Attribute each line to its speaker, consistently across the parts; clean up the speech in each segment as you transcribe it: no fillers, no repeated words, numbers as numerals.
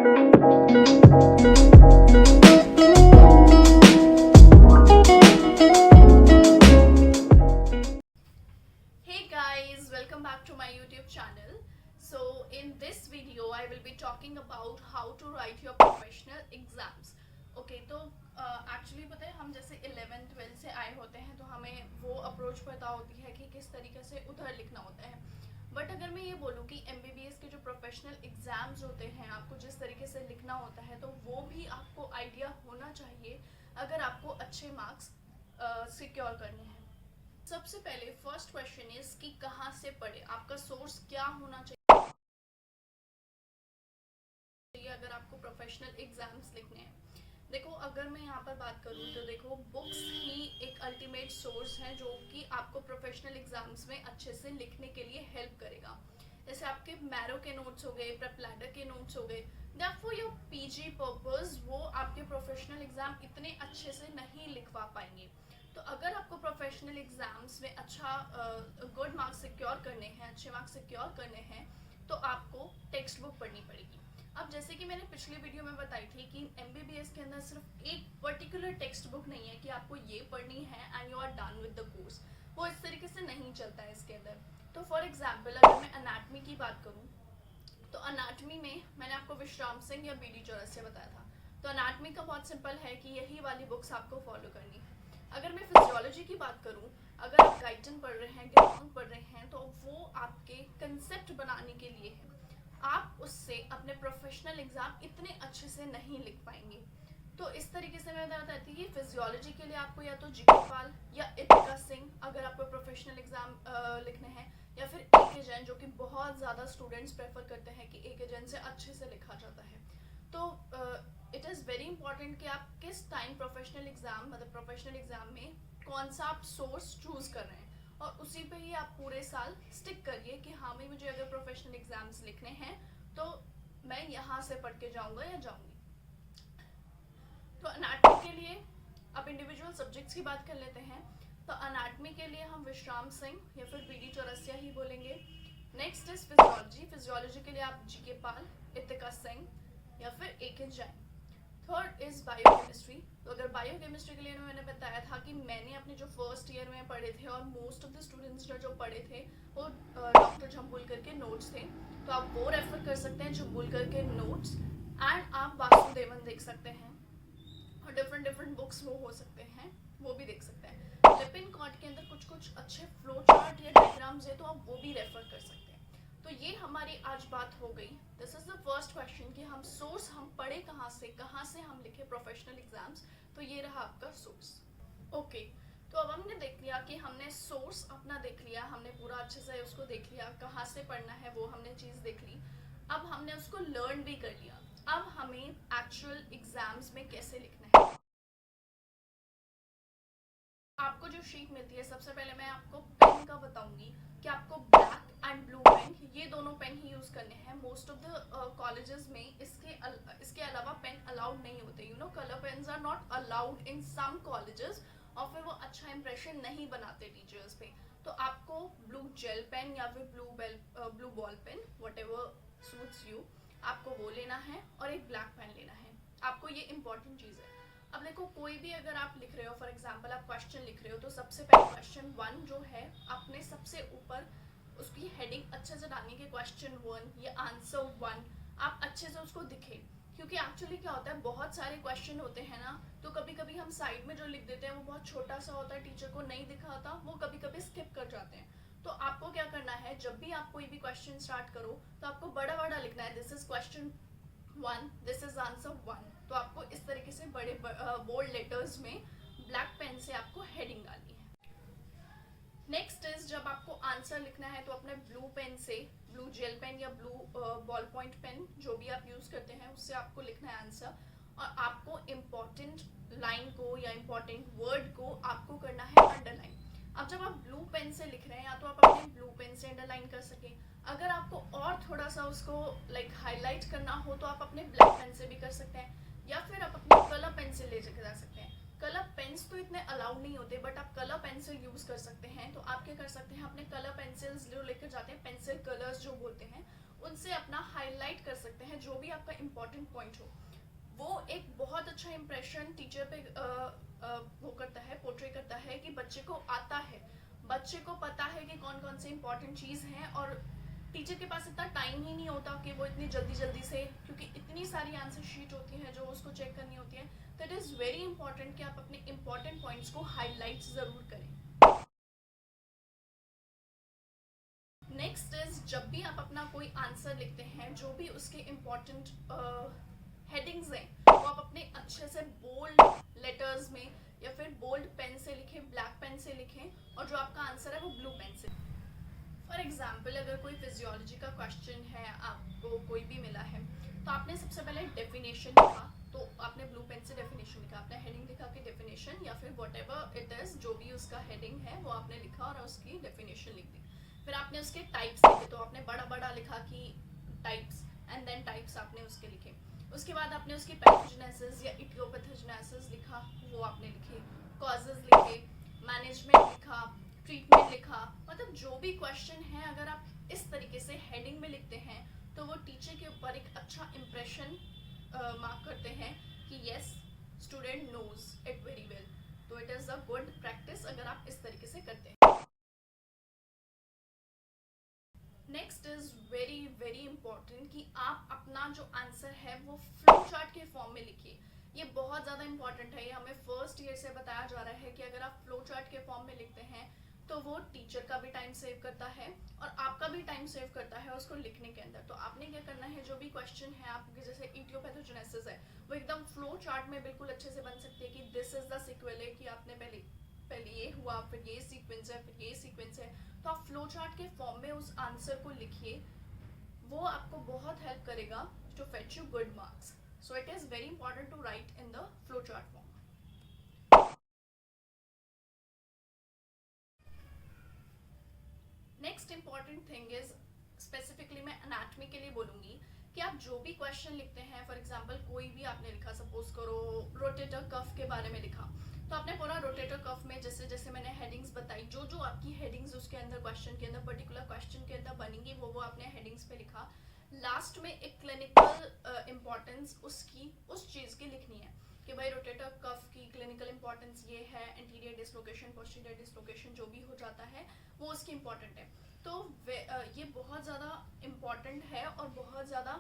Speaker 1: Hey guys, welcome back to my YouTube channel. So in this video I will be talking about how to write your professional exams. Okay, तो actually पता है हम जैसे 11th 12th से आए होते हैं तो हमें वो अप्रोच पता होती है कि किस तरीके से उधर लिखना होता है. बट अगर मैं ये बोलूँ कि MBBS के जो प्रोफेशनल एग्ज़ाम्स होते हैं आपको जिस तरीके से लिखना होता है तो वो भी आपको आइडिया होना चाहिए अगर आपको अच्छे मार्क्स सिक्योर करने हैं. सबसे पहले फर्स्ट क्वेश्चन इज कि कहाँ से पढ़े, आपका सोर्स क्या होना चाहिए अगर आपको प्रोफेशनल एग्जाम्स लिखने हैं. देखो अगर मैं यहाँ पर बात करूँ तो देखो बुक्स ही एक अल्टीमेट सोर्स है जो कि आपको प्रोफेशनल एग्जाम्स में अच्छे से लिखने के लिए हेल्प करेगा. जैसे आपके मैरो के नोट्स हो गए, प्रेप लैडर के नोट्स हो गए, या फॉर योर पीजी पर्पस वो आपके प्रोफेशनल एग्जाम इतने अच्छे से नहीं लिखवा पाएंगे. तो अगर आपको प्रोफेशनल एग्जाम्स में अच्छा गुड मार्क्स सिक्योर करने हैं, अच्छे मार्क्स सिक्योर करने हैं तो आपको टेक्स्ट बुक पढ़नी पड़ेगी. अब जैसे कि मैंने पिछले वीडियो में बताई थी कि MBBS के अंदर सिर्फ एक पर्टिकुलर टेक्स्ट बुक नहीं है कि आपको ये पढ़नी है and you are done with the course. वो इस तरीके से नहीं चलता है इसके अंदर. तो फॉर एग्जाम्पल अगर मैं अनाटमी की बात करूँ तो अनाटमी में मैंने आपको विश्राम सिंह या BD चौरसिया बताया था. तो अनाटमी का बहुत सिंपल है कि यही वाली बुक्स आपको फॉलो करनी है. अगर मैं फिजियोलॉजी की बात करूं, अगर आप गाइटन पढ़ रहे हैं, ग्राउंड पढ़ रहे हैं तो वो आपके कंसेप्ट बनाने के लिए है. आप उससे अपने प्रोफेशनल एग्जाम इतने अच्छे से नहीं लिख पाएंगे. तो इस तरीके से मैं बताती हूँ कि फिजियोलॉजी के लिए आपको या तो जीके पाल या इतिका सिंह अगर आपको प्रोफेशनल एग्जाम लिखने हैं, या फिर AK जैन जो कि बहुत ज़्यादा स्टूडेंट्स प्रेफर करते हैं कि AK जैन से अच्छे से लिखा जाता है. तो इट इज़ वेरी इंपॉर्टेंट कि आप किस टाइम प्रोफेशनल एग्जाम मतलब प्रोफेशनल एग्जाम में कौन सा आप सोर्स चूज कर रहे हैं और उसी पे ही आप पूरे साल स्टिक करिए कि हाँ भाई मुझे अगर प्रोफेशनल एग्जाम्स लिखने हैं तो मैं यहाँ से पढ़ के जाऊँगा या जाऊँगी. तो अनाटमी के लिए अब इंडिविजुअल सब्जेक्ट्स की बात कर लेते हैं. तो अनाटमी के लिए हम विश्राम सिंह या फिर BD चौरसिया ही बोलेंगे. Next is physiology. फिजियोलॉजी के लिए आप GK पाल, इतिका सिंह या फिर AK Jain. Third is biochemistry. तो अगर बायोकेमिस्ट्री के लिए मैंने बताया था कि मैंने अपने जो फर्स्ट ईयर में पढ़े थे और मोस्ट ऑफ द स्टूडेंट्स ने जो पढ़े थे वो डॉक्टर झम्बुलकर के नोट्स थे. तो आप वो रेफर कर सकते हैं, झम्बुलकर के नोट्स. एंड आप वासुदेवन देख सकते हैं और डिफरेंट डिफरेंट बुक्स वो हो सकते हैं, वो भी देख सकते हैं. लिपिन कॉट के अंदर कुछ कुछ अच्छे फ्लो चार्ट या डायग्राम्स है तो आप वो भी रेफर कर सकते हैं. तो ये हमारी आज बात हो गई. This is the first question कि हम सोर्स हम पढ़े कहाँ से हम लिखे प्रोफेशनल एग्जाम्स. तो ये रहा आपका सोर्स. ओके, तो अब हमने देख लिया कि हमने सोर्स अपना देख लिया, हमने पूरा अच्छे से उसको देख लिया, कहाँ से पढ़ना है वो हमने चीज़ देख ली. अब हमने उसको लर्न भी कर लिया. अब हमें एक्चुअल एग्जाम्स में कैसे लिखना है. आपको जो शीट मिलती है सबसे पहले मैं आपको पेन का बताऊंगी कि आपको ब्लैक एंड ब्लू पेन ये दोनों पेन ही यूज करने हैं. मोस्ट ऑफ द कॉलेजेस में इसके अलावा पेन अलाउड नहीं होते. You know colour pens are not allowed in some colleges और फिर वो अच्छा इंप्रेशन नहीं बनाते टीचर्स पे. तो आपको ब्लू जेल पेन या फिर blue ball pen whatever suits you आपको वो लेना है और एक ब्लैक पेन लेना है. आपको ये इंपॉर्टेंट चीज़ है. अब देखो कोई भी अगर आप लिख रहे हो, फॉर एग्जांपल आप क्वेश्चन लिख रहे हो तो सबसे पहले क्वेश्चन 1 जो है आपने सबसे ऊपर उसकी हेडिंग अच्छे से डालनी कि क्वेश्चन 1 या आंसर 1 आप अच्छे से उसको दिखे. क्योंकि एक्चुअली क्या होता है बहुत सारे क्वेश्चन होते हैं ना, तो कभी कभी हम साइड में जो लिख देते हैं वो बहुत छोटा सा होता है, टीचर को नहीं दिखा होता, वो कभी कभी स्किप कर जाते हैं. तो आपको क्या करना है, जब भी आप कोई भी क्वेश्चन स्टार्ट करो तो आपको बड़ा बड़ा लिखना है. This is question 1, this is answer 1. तो आपको इस तरीके से बड़े बोल्ड लेटर्स में ब्लैक पेन से आपको हेडिंग डालनी है. नेक्स्ट इज जब आपको आंसर लिखना है तो अपने ब्लू पेन से, ब्लू जेल पेन या ब्लू बॉल पॉइंट पेन जो भी आप यूज करते हैं उससे आपको लिखना है आंसर. और आपको इम्पॉर्टेंट लाइन को या इम्पॉर्टेंट वर्ड को आपको करना है अंडरलाइन. अब जब आप ब्लू पेन से लिख रहे हैं या तो आप अपने ब्लू पेन से अंडरलाइन कर सकें. अगर आपको और थोड़ा सा उसको लाइक हाईलाइट करना हो तो आप अपने ब्लैक पेन से भी कर सकते हैं या फिर आप अपने कलर पेंसिल ले जा सकते हैं. कलर पेन्स तो इतने अलाउड नहीं होते बट आप कलर पेंसिल यूज कर सकते हैं. तो आप क्या कर सकते हैं, अपने कलर पेंसिल्स जो लेकर जाते हैं, पेंसिल कलर्स जो बोलते हैं, उनसे अपना हाईलाइट कर सकते हैं जो भी आपका इम्पोर्टेंट पॉइंट हो। वो एक बहुत अच्छा इम्प्रेशन टीचर पे वो करता है, पोर्ट्रे करता है कि बच्चे को आता है, बच्चे को पता है कि कौन कौन से इम्पोर्टेंट चीज़ हैं, और टीचर के पास इतना टाइम ही नहीं होता कि वो इतनी जल्दी जल्दी से, क्योंकि इतनी सारी आंसर शीट होती हैं जो उसको चेक करनी होती है। तो इट इज़ वेरी इंपॉर्टेंट कि आप अपने इम्पोर्टेंट पॉइंट्स को हाईलाइट ज़रूर करें। नेक्स्ट इज, जब भी आप अपना कोई आंसर लिखते हैं, जो भी उसके इम्पोर्टेंट हेडिंग्स हैं, वो आप अपने अच्छे से बोल्ड लेटर्स में या फिर बोल्ड पेन से लिखें, ब्लैक पेन से लिखें, और जो आपका आंसर है वो ब्लू पेन से। फॉर एग्जाम्पल, अगर कोई फिजियोलॉजी का क्वेश्चन है, आपको कोई भी मिला है, तो आपने सबसे पहले डेफिनेशन लिखा, तो आपने ब्लू पेन से डेफिनेशन लिखा, आपने हेडिंग लिखा कि डेफिनेशन या फिर वट एवर इट इज, जो भी उसका हेडिंग है वो आपने लिखा और उसकी डेफिनेशन लिख दी। फिर आपने उसके टाइप्स लिखे, तो आपने बड़ा बड़ा लिखा कि टाइप्स, एंड देन टाइप्स आपने उसके लिखे। उसके बाद आपने उसकी पैथोजेनेसिस या इटियोपैथोजेनेसिस लिखा, वो आपने लिखे, कॉजेज लिखे, मैनेजमेंट लिखा, ट्रीटमेंट लिखा। मतलब जो भी क्वेश्चन है, अगर आप इस तरीके से हेडिंग में लिखते हैं तो वो टीचर के ऊपर एक अच्छा इम्प्रेशन मार्क करते हैं कि yes, student knows it very well. तो it is a good practice अगर आप इस तरीके से करते हैं। Next is very very important कि आप अपना जो आंसर है वो फ्लो चार्ट के फॉर्म में लिखिए। ये बहुत ज़्यादा इंपॉर्टेंट है, ये हमें फर्स्ट ईयर से बताया जा रहा है कि अगर आप फ्लो चार्ट के फॉर्म में लिखते हैं तो वो टीचर का भी टाइम सेव करता है और आपका भी टाइम सेव करता है उसको लिखने के अंदर। तो आपने क्या करना है, जो भी क्वेश्चन है आपके, जैसे इटियोपैथोजेनेसिस है, वो एकदम फ्लो चार्ट में बिल्कुल अच्छे से बन सकती है कि दिस इज द सिक्वेल, कि आपने पहले पहले ये हुआ, फिर ये सीक्वेंस है, फिर ये सीक्वेंस है। तो आप फ्लो चार्ट के फॉर्म में उस आंसर को लिखिए, वो आपको बहुत हेल्प करेगा to fetch you good marks. So it is very important to write in the flow chart form. Next important thing is, specifically मैं एनाटॉमी के लिए बोलूंगी कि आप जो भी क्वेश्चन लिखते हैं, फॉर एग्जांपल कोई भी आपने लिखा, सपोज करो रोटेटर कफ के बारे में लिखा, तो आपने पूरा रोटेटर कफ में जैसे जैसे मैंने हेडिंग्स बताई, जो जो आपकी हेडिंग्स उसके अंदर क्वेश्चन के अंदर, पर्टिकुलर क्वेश्चन के अंदर बनेंगी, वो आपने हेडिंग्स पे लिखा। लास्ट में एक क्लिनिकल इम्पोर्टेंस उसकी उस चीज़ की लिखनी है कि भाई रोटेटर कफ की क्लिनिकल इंपॉर्टेंस ये है, एंटीरियर डिसलोकेशन, पोस्टीरियर डिसलोकेशन जो भी हो जाता है वो उसकी इम्पॉर्टेंट है। तो ये बहुत ज़्यादा इम्पॉर्टेंट है और बहुत ज़्यादा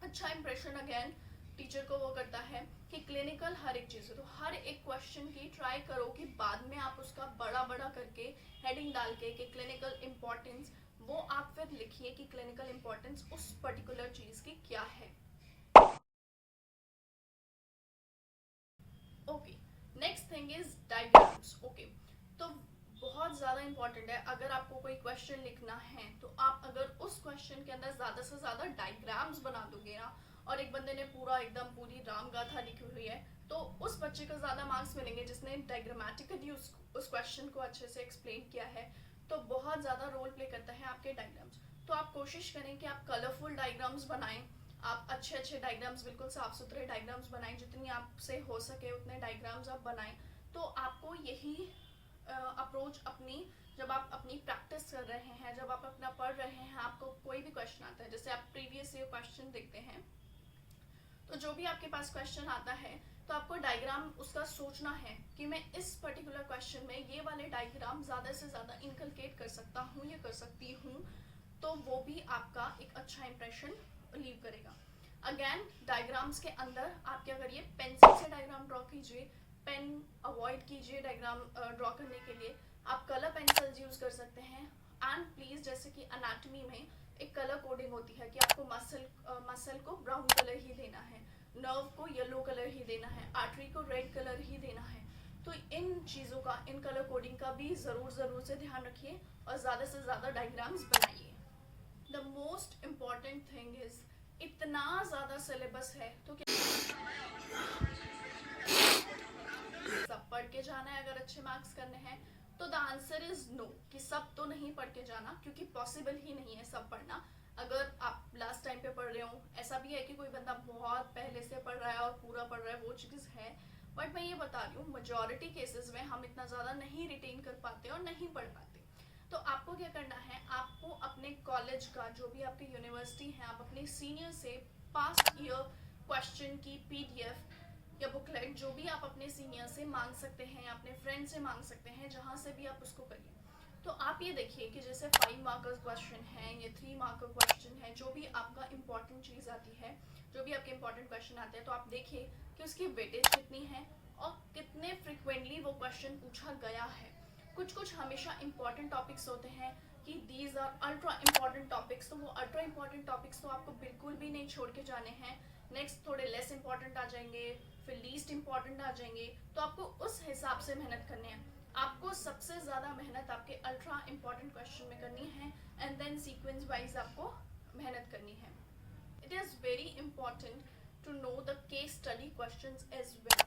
Speaker 1: अच्छा इंप्रेशन अगेन टीचर को वो करता है कि क्लिनिकल हर एक चीज़ है। तो हर एक क्वेश्चन की ट्राई करो कि बाद में आप उसका बड़ा बड़ा करके हेडिंग डाल के कि क्लिनिकल इम्पोर्टेंस, वो आप फिर लिखिए कि क्लिनिकल इम्पोर्टेंस उस पर्टिकुलर चीज़ की क्या है। Okay, next thing is diagrams. Okay, तो बहुत ज़्यादा इंपॉर्टेंट है, अगर आपको कोई क्वेश्चन लिखना है तो आप अगर उस क्वेश्चन के अंदर ज़्यादा से ज़्यादा डायग्राम्स बना दोगे ना, और एक बंदे ने पूरा एकदम पूरी राम गाथा लिखी हुई है, तो उस बच्चे को ज़्यादा मार्क्स मिलेंगे जिसने डायग्रामेटिकली उस क्वेश्चन को अच्छे से एक्सप्लेन किया है। तो बहुत ज़्यादा रोल प्ले करता है आपके डायग्राम्स। तो आप कोशिश करें कि आप कलरफुल डायग्राम्स बनाएं, आप अच्छे अच्छे डायग्राम्स, बिल्कुल साफ सुथरे डायग्राम्स बनाएं, जितनी आपसे हो सके उतने डायग्राम्स आप बनाएं। तो आपको यही अप्रोच अपनी, जब आप अपनी प्रैक्टिस कर रहे हैं, जब आप अपना पढ़ रहे हैं, आपको कोई भी क्वेश्चन आता है, जैसे आप प्रीवियस ईयर क्वेश्चन देखते हैं, तो जो भी आपके पास क्वेश्चन आता है तो आपको डायग्राम उसका सोचना है कि मैं इस पर्टिकुलर क्वेश्चन में ये वाले डायग्राम ज़्यादा से ज़्यादा इनकलकेट कर सकता हूँ या कर सकती हूँ, तो वो भी आपका एक अच्छा इंप्रेशन लीव करेगा। अगेन डायग्राम्स के अंदर आप क्या करिए, पेंसिल से डायग्राम ड्रॉ कीजिए, पेन अवॉइड कीजिए डायग्राम ड्रॉ करने के लिए। आप कलर पेंसिल्स यूज़ कर सकते हैं। एंड प्लीज़, जैसे कि एनाटॉमी में एक कलर कोडिंग होती है कि आपको मसल को ब्राउन कलर ही देना है, नर्व को येलो कलर ही देना है, आर्टरी को रेड कलर ही देना है। तो इन चीज़ों का, इन कलर कोडिंग का भी ज़रूर से ध्यान रखिए और ज़्यादा से ज़्यादा डायग्राम्स बनाइए। The most important thing is, इतना ज़्यादा सिलेबस है तो क्या सब पढ़ के जाना है अगर अच्छे मार्क्स करने हैं? तो द आंसर इज नो, कि सब तो नहीं पढ़ के जाना, क्योंकि पॉसिबल ही नहीं है सब पढ़ना। अगर आप लास्ट टाइम पे पढ़ रहे हो, ऐसा भी है कि कोई बंदा बहुत पहले से पढ़ रहा है और पूरा पढ़ रहा है, वो चीज़ है। बट मैं ये बता रही हूँ, मेजॉरिटी केसेस में हम इतना ज़्यादा नहीं रिटेन कर पाते और नहीं पढ़ पाते। तो आपको क्या करना है, आपको अपने कॉलेज का जो भी आपकी यूनिवर्सिटी है, आप अपने सीनियर से पास्ट ईयर क्वेश्चन की पीडीएफ या बुकलेट जो भी आप अपने सीनियर से मांग सकते हैं या अपने फ्रेंड से मांग सकते हैं, जहाँ से भी आप उसको करिए। तो आप ये देखिए कि जैसे 5 मार्कर क्वेश्चन है या 3 मार्कर क्वेश्चन है, जो भी आपका इंपॉर्टेंट चीज़ आती है, जो भी आपके इंपॉर्टेंट क्वेश्चन आते हैं, तो आप देखिए कि उसकी वेटेज कितनी है और कितने फ्रिक्वेंटली वो क्वेश्चन पूछा गया है। कुछ कुछ हमेशा इंपॉर्टेंट टॉपिक्स होते हैं कि these are ultra important topics, तो वो अल्ट्रा इंपॉर्टेंट टॉपिक्स तो आपको बिल्कुल भी नहीं छोड़ के जाने हैं। नेक्स्ट थोड़े लेस इंपॉर्टेंट आ जाएंगे, फिर लीस्ट इंपॉर्टेंट आ जाएंगे, तो आपको उस हिसाब से मेहनत करनी है। आपको सबसे ज़्यादा मेहनत आपके अल्ट्रा इंपॉर्टेंट क्वेश्चन में करनी है एंड देन सीक्वेंस वाइज आपको मेहनत करनी है। It is very important to know the case study questions as well.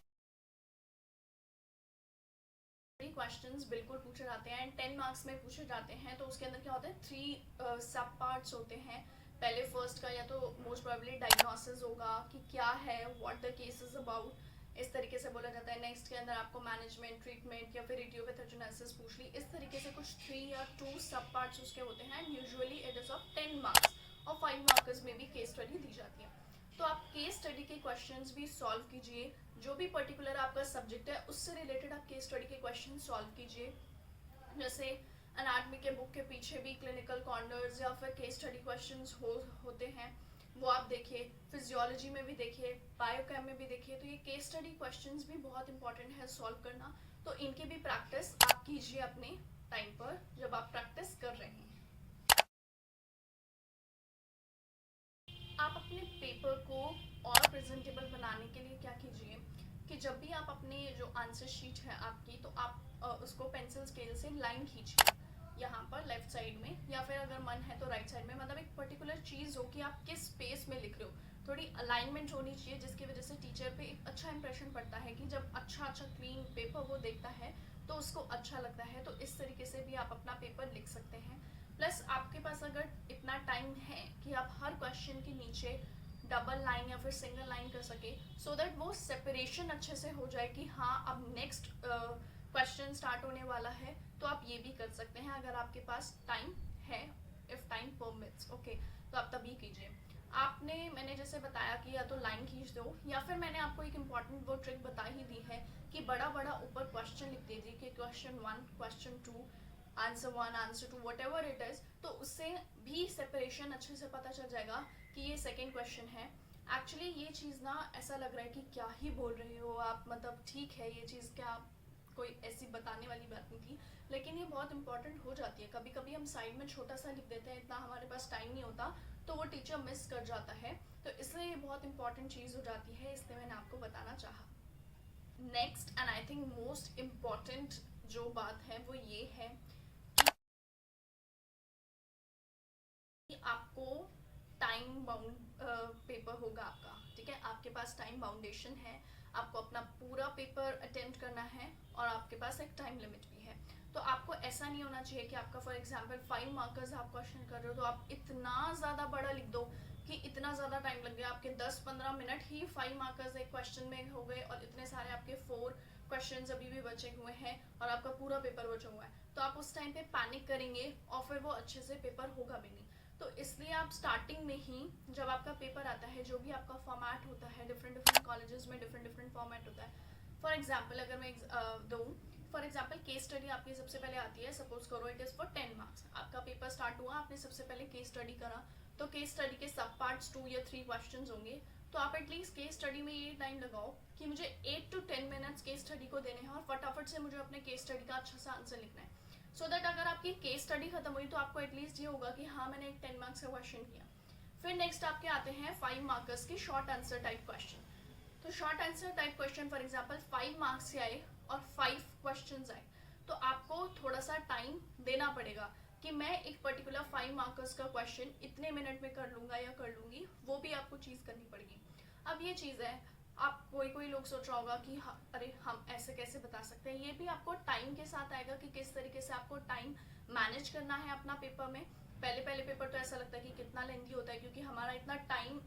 Speaker 1: Questions बिल्कुल पूछे जाते हैं एंड 10 मार्क्स में पूछे जाते हैं। तो उसके अंदर क्या होता है, 3 सब पार्ट्स होते हैं। पहले फर्स्ट का या तो मोस्ट प्रोबेबली डायग्नोसिस होगा कि क्या है, what the case is about, इस तरीके से बोला जाता है। नेक्स्ट के अंदर आपको मैनेजमेंट, ट्रीटमेंट या फिर इडियोपैथोजेनेसिस पूछ ली। इस तरीके से कुछ 3 या 2 सब पार्ट्स उसके होते हैं and usually it is of 10 marks और 5 मार्कर्स में भी केस स्टडी दी जाती है। तो आप केस स्टडी के क्वेश्चंस भी सॉल्व कीजिए, जो भी पर्टिकुलर आपका सब्जेक्ट है उससे रिलेटेड आप केस स्टडी के क्वेश्चन सॉल्व कीजिए। जैसे अनाटमी के बुक के पीछे भी क्लिनिकल कॉर्नर्स या फिर केस स्टडी क्वेश्चंस होते हैं, वो आप देखिए। फिजियोलॉजी में भी देखिए, बायोकेम में भी देखिए। तो ये केस स्टडी क्वेश्चंस भी बहुत इंपॉर्टेंट है सॉल्व करना। तो इनकी भी प्रैक्टिस आप कीजिए अपने टाइम पर जब आप प्रैक्टिस कर रहे हैं। आप अपने पेपर को और प्रेजेंटेबल बनाने के लिए क्या कीजिए कि जब भी आप अपने जो आंसर शीट है आपकी, तो आप उसको पेंसिल स्केल से लाइन खींचिए यहाँ पर लेफ्ट साइड में, या फिर अगर मन है तो राइट साइड में। मतलब एक पर्टिकुलर चीज़ हो कि आप किस स्पेस में लिख रहे हो, थोड़ी अलाइनमेंट होनी चाहिए, जिसकी वजह से टीचर पे एक अच्छा इंप्रेशन पड़ता है कि जब अच्छा क्लीन पेपर वो देखता है तो उसको अच्छा लगता है। तो इस तरीके से भी आप अपना पेपर लिख सकते हैं। प्लस आपके पास अगर इतना टाइम है कि आप हर क्वेश्चन के नीचे डबल लाइन या फिर सिंगल लाइन कर सके, सो दैट वो सेपरेशन अच्छे से हो जाए कि हाँ अब नेक्स्ट क्वेश्चन स्टार्ट होने वाला है, तो आप ये भी कर सकते हैं अगर आपके पास टाइम है, इफ टाइम परमिट्स। ओके, तो आप तभी कीजिए। मैंने जैसे बताया कि या तो लाइन खींच दो, या फिर मैंने आपको एक इम्पॉर्टेंट वो ट्रिक बता ही दी है कि बड़ा बड़ा ऊपर क्वेश्चन लिख दीजिए कि question 1, question 2, answer 1, answer 2, what ever it is. तो उससे भी सेपरेशन अच्छे से पता चल जाएगा कि ये सेकेंड क्वेश्चन है। एक्चुअली ये चीज़ ना ऐसा लग रहा है कि क्या ही बोल रहे हो आप, मतलब ठीक है ये चीज़ क्या कोई ऐसी बताने वाली बात नहीं थी, लेकिन ये बहुत इंपॉर्टेंट हो जाती है। कभी कभी हम साइड में छोटा सा लिख देते हैं, इतना हमारे पास टाइम नहीं होता, तो वो टीचर मिस कर जाता है। तो इसलिए ये बहुत इंपॉर्टेंट चीज़ हो जाती है, इसलिए मैंने आपको बताना चाहा। Next and I think most important जो बात है वो ये है कि आपको टाइम बाउंड पेपर होगा आपका, ठीक है। आपके पास टाइम बाउंडेशन है, आपको अपना पूरा पेपर अटेम्प्ट करना है और आपके पास एक टाइम लिमिट भी है। तो आपको ऐसा नहीं होना चाहिए कि आपका फॉर एग्जांपल 5 मार्कर्स आप क्वेश्चन कर रहे हो तो आप इतना ज़्यादा बड़ा लिख दो कि इतना ज़्यादा टाइम लग गया, आपके 10-15 मिनट ही 5 मार्कर्स एक क्वेश्चन में हो गए और इतने सारे आपके 4 क्वेश्चंस अभी भी बचे हुए हैं और आपका पूरा पेपर बचा हुआ है। तो आप उस टाइम पे पैनिक करेंगे और फिर वो अच्छे से पेपर होगा भी नहीं। तो इसलिए आप स्टार्टिंग में ही जब आपका पेपर आता है, जो भी आपका फॉर्मेट होता है, डिफरेंट कॉलेजेस में डिफरेंट फॉर्मेट होता है। फॉर एग्जाम्पल अगर मैं दूँ, फॉर एग्जाम्पल केस स्टडी आपकी सबसे पहले आती है। सपोज करो इट इज़ फॉर 10 मार्क्स, आपका पेपर स्टार्ट हुआ, आपने सबसे पहले केस स्टडी करा, तो केस स्टडी के सब पार्ट्स 2 या 3 क्वेश्चन होंगे। तो आप एटलीस्ट केस स्टडी में ये टाइम लगाओ कि मुझे 8 to 10 मिनट्स केस स्टडी को देने हैं और फटाफट से मुझे अपने केस स्टडी का अच्छा सा आंसर लिखना है। सो दैट अगर आपकी केस स्टडी खत्म हुई तो आपको एटलीस्ट ये होगा कि हाँ मैंने एक 10 मार्क्स का क्वेश्चन किया। फिर नेक्स्ट आपके आते हैं 5 मार्कर्स के शॉर्ट आंसर टाइप क्वेश्चन। तो short answer type question for example 5 marks से आए और 5 क्वेश्चन आए, तो आपको थोड़ा सा टाइम देना पड़ेगा कि मैं एक पर्टिकुलर 5 मार्कर्स का क्वेश्चन इतने मिनट में कर लूँगा या कर लूँगी, वो भी आपको चीज़ करनी पड़ेगी। अब ये चीज़ है, आप कोई लोग सोच रहा होगा कि अरे हम ऐसे कैसे बता सकते हैं। ये भी आपको टाइम के साथ आएगा कि किस तरीके से आपको टाइम मैनेज करना है अपना पेपर में। पहले पेपर तो ऐसा लगता है कि कितना लेंथी होता है, क्योंकि हमारा इतना टाइम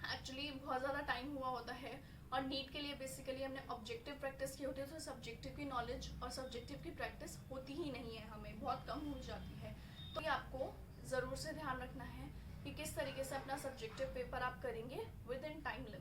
Speaker 1: एक्चुअली बहुत ज़्यादा टाइम हुआ होता है और नीट के लिए बेसिकली हमने ऑब्जेक्टिव प्रैक्टिस की होती है, तो सब्जेक्टिव की नॉलेज और सब्जेक्टिव की प्रैक्टिस होती ही नहीं है, हमें बहुत कम हो जाती है। तो ये आपको ज़रूर से ध्यान रखना है कि किस तरीके से अपना सब्जेक्टिव पेपर आप करेंगे विद इन टाइम लिमिट।